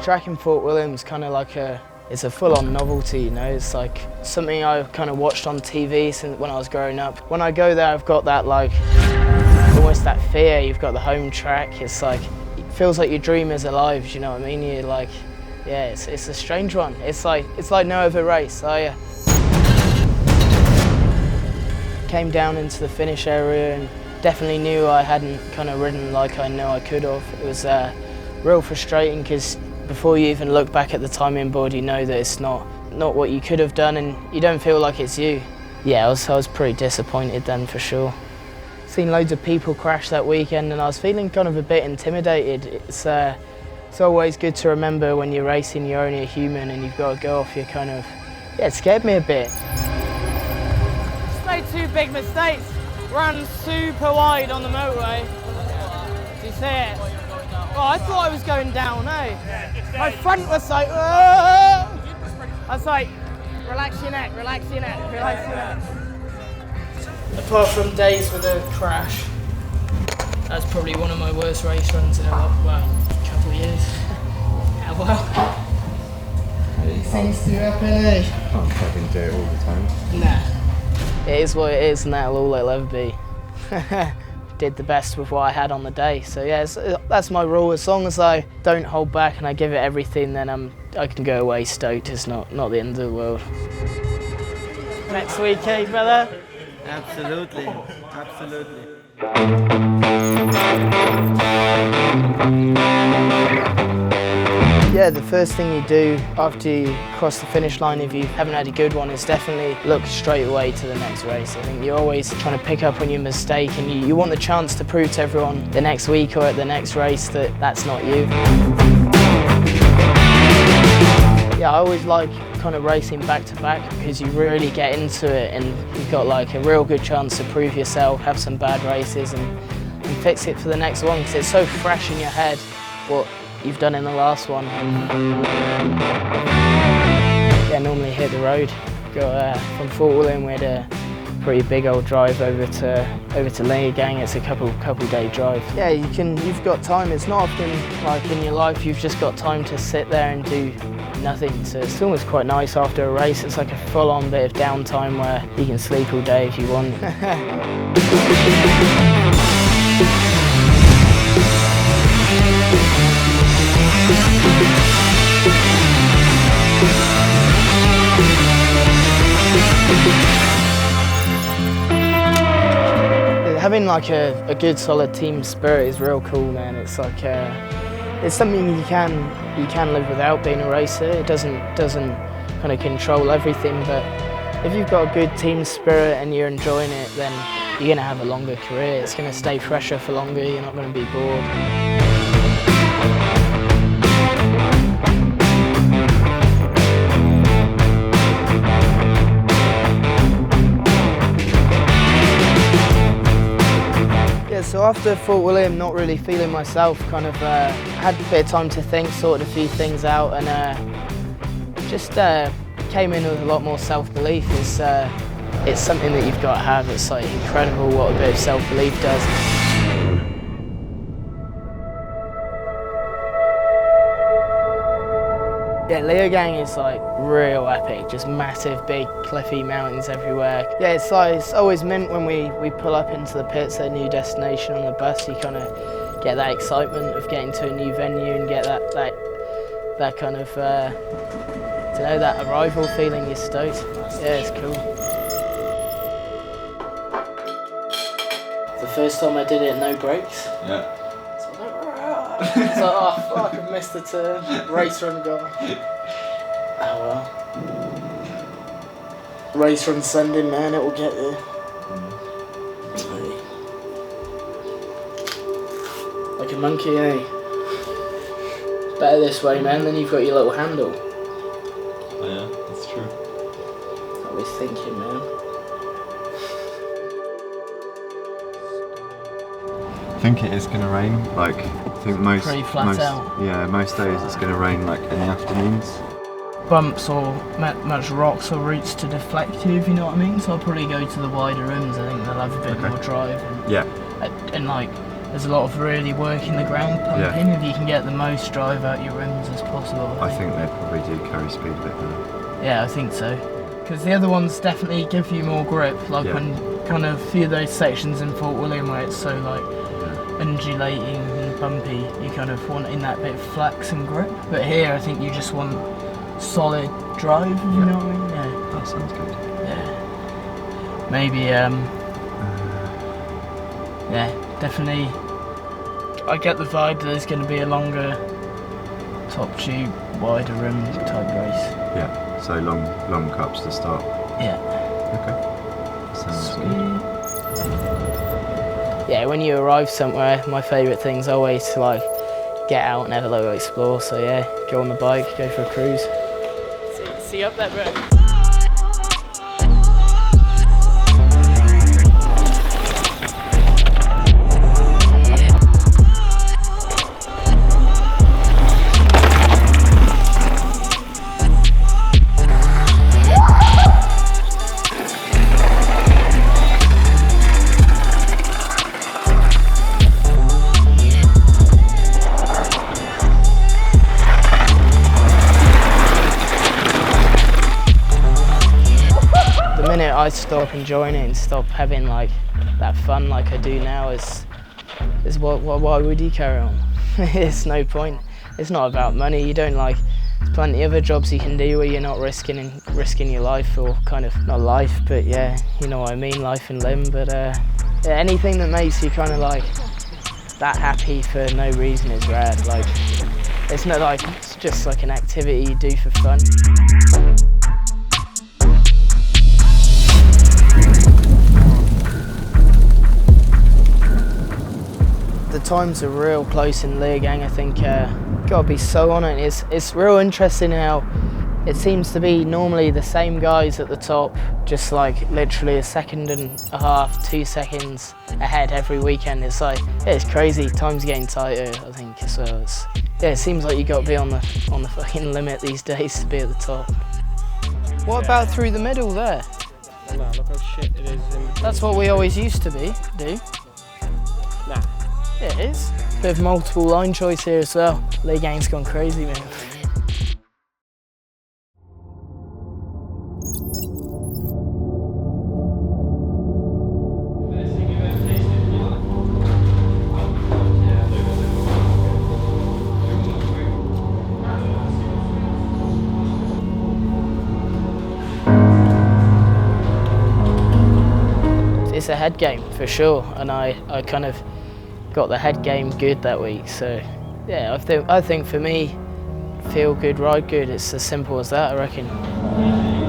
track in Fort William's kind of like it's a full-on novelty, you know. It's like something I kind of watched on TV since when I was growing up. When I go there, I've got that like, almost that fear. You've got the home track. It's like, it feels like your dream is alive, do you know what I mean? You're like, yeah, it's a strange one. It's like no other race. I came down into the finish area and definitely knew I hadn't kind of ridden like I know I could have. It was real frustrating because before you even look back at the timing board, you know that it's not what you could have done, and you don't feel like it's you. Yeah, I was pretty disappointed then for sure. Seen loads of people crash that weekend, and I was feeling kind of a bit intimidated. It's always good to remember when you're racing, you're only a human, and you've got to go off your kind of. Yeah, it scared me a bit. Just made two big mistakes. Ran super wide on the motorway. Do you see it? Oh, I thought I was going down, eh? My front was like, I was like, relax your neck, relax your neck, relax your neck. Apart from days with a crash, that's probably one of my worst race runs in a couple of years. Yeah, well, these things do happen, eh? Can't fucking do it all the time. Nah, it is what it is, and that'll all it'll ever be. Did the best with what I had on the day. So yeah, that's my rule. As long as I don't hold back and I give it everything, then I can go away stoked. It's not the end of the world. Next week, eh, brother? Absolutely, absolutely. Yeah, the first thing you do after you cross the finish line, if you haven't had a good one, is definitely look straight away to the next race. I think you're always trying to pick up on your mistake, and you want the chance to prove to everyone the next week or at the next race that that's not you. Yeah, I always like kind of racing back to back because you really get into it and you've got like a real good chance to prove yourself, have some bad races and fix it for the next one because it's so fresh in your head what you've done in the last one. Yeah, normally hit the road. Go from Fort William, we had a pretty big old drive over to Leogang. It's a couple day drive. Yeah, you've got time. It's not often like in your life you've just got time to sit there and do nothing. So it's almost quite nice after a race. It's like a full-on bit of downtime where you can sleep all day if you want. Having like a good solid team spirit is real cool, man. It's like it's something you can live without being a racer. It doesn't kind of control everything, but if you've got a good team spirit and you're enjoying it, then you're going to have a longer career. It's going to stay fresher for longer. You're not going to be bored. So after Fort William, not really feeling myself, kind of had a bit of time to think, sorted a few things out, and just came in with a lot more self-belief. It's something that you've got to have. It's like incredible what a bit of self-belief does. Yeah, Leogang is like real epic, just massive, big, cliffy mountains everywhere. Yeah, it's always mint when we pull up into the pits at a new destination on the bus. You kind of get that excitement of getting to a new venue and get that kind of, that arrival feeling. You're stoked. Yeah, it's cool. The first time I did it, no brakes. Yeah. It's like, oh fuck, I've missed the turn. Race run gone. Oh well. Race run sending, man, it will get there. Like a monkey, eh? Better this way, man, then you've got your little handle. Oh, yeah, that's true. What we're thinking, man. I think it is going to rain. Like, I think most days it's going to rain like in the afternoons. Bumps or much rocks or roots to deflect you, if you know what I mean. So I'll probably go to the wider rims. I think they'll have a bit more drive. And, yeah. And like there's a lot of really working the ground pumping. If you can get the most drive out your rims as possible. I think they probably do carry speed a bit better. Yeah, I think so. Because the other ones definitely give you more grip, like when kind of a few of those sections in Fort William where it's so like undulating and bumpy, you kind of want in that bit of flex and grip. But here I think you just want solid drive, if you know what I mean? Yeah. That sounds good. Yeah. Maybe, yeah, definitely. I get the vibe that there's going to be a longer top tube, wider rim type race. Yeah, so long cups to start. Yeah. Okay. Sounds good. Yeah, when you arrive somewhere, my favourite thing's always to like get out and have a little explore. So yeah, go on the bike, go for a cruise. See you up there, bro. I stop enjoying it and stop having like that fun like I do now is why would you carry on? It's no point. It's not about money. You don't like. There's plenty of other jobs you can do where you're not risking your life, or kind of not life, but yeah, you know what I mean, life and limb. But yeah, anything that makes you kind of like that happy for no reason is rad. Like it's not like it's just like an activity you do for fun. The times are real close in Leogang. I think gotta be so on it. It's real interesting how it seems to be normally the same guys at the top, just like literally a second and a half, 2 seconds ahead every weekend. It's like it's crazy. Time's getting tighter, I think, as well. It seems like you got to be on the fucking limit these days to be at the top. What about through the middle there? Oh, no, look how shit it is. That's what we always used to do. Nah. It is. Bit of multiple line choice here as well. Leogang's gone crazy, man. It's a head game for sure, and I kind of got the head game good that week. So yeah, I think for me, feel good, ride good. It's as simple as that, I reckon.